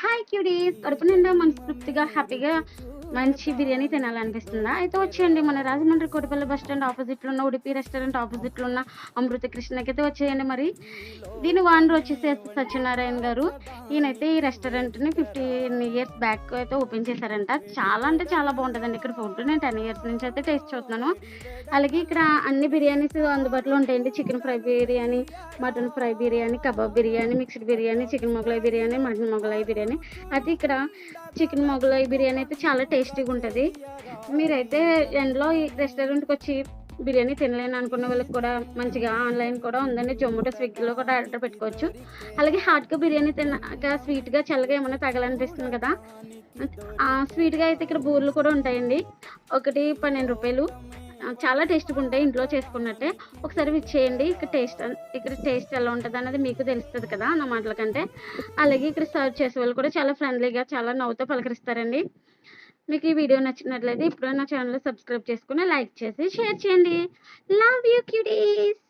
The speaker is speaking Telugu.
హాయ్ క్యూడీస్! కడుపు నిండా మనస్ఫూర్తిగా, హ్యాపీగా మంచి బిర్యానీ తినాలనిపిస్తుందా? అయితే వచ్చేయండి మన రాజమండ్రి కోటిపల్లి బస్ స్టాండ్ ఆపోజిట్‌లో ఉన్న ఉడిపి రెస్టారెంట్ ఆపోజిట్‌లో ఉన్న అమృత కృష్ణకైతే వచ్చేయండి మరి. దీని ఓనర్ వచ్చేసి సత్యనారాయణ గారు. ఈయనైతే ఈ రెస్టారెంట్‌ని 15 ఇయర్స్ బ్యాక్ అయితే ఓపెన్ చేశారంట. చాలా అంటే చాలా బావుంటదండి ఇక్కడ ఫుడ్. నేను 10 ఇయర్స్ నుంచి అయితే టేస్ట్ చూస్తున్నాను. అలాగే ఇక్కడ అన్ని బిర్యానీస్ అందుబాటులో ఉంటాయండి. Chicken fry biryani, mutton fry biryani, kebab biryani, mixed biryani, chicken Mughlai biryani, mutton Mughlai biryani. అయితే ఇక్కడ చికెన్ మొగలాయి బిర్యానీ అయితే చాలా టేస్టీగా ఉంటది. మీరైతే ఎండలో ఈ రెస్టారెంట్‌కొచ్చి బిర్యానీ తినలేను అనుకున్న వాళ్ళకి కూడా మంచిగా ఆన్‌లైన్ కూడా ఉందండి. జొమాటో, స్విగ్గీలో కూడా ఆర్డర్ పెట్టుకోవచ్చు. అలాగే హాట్‌గా బిర్యానీ తిన్నాక స్వీట్‌గా, చల్లగా ఏమన్నా తాగాలనిపిస్తుంది కదా! స్వీట్‌గా అయితే ఇక్కడ బూరెలు కూడా ఉంటాయండి. ఒకటి రూ. 12. చాలా టేస్ట్‌గా ఉంటాయి. ఇంట్లో చేసుకున్నట్టే. ఒకసారి విచ్చేయండి. ఇక్కడ టేస్ట్ ఎలా ఉంటదన్నది మీకు తెలుస్తది కదా! నా మాటల కంటే. అలాగే ఇక్కడ సర్వ్ చేసేవాళ్ళు కూడా చాలా ఫ్రెండ్లీగా, చాలా నవ్వుతో పలకరిస్తారండి. మీకు ఈ వీడియో నచ్చినట్లయితే ఇప్పుడే నా ఛానెల్‌ని సబ్స్క్రైబ్ చేసుకొని, లైక్ చేసి, షేర్ చేయండి. Love you cuties.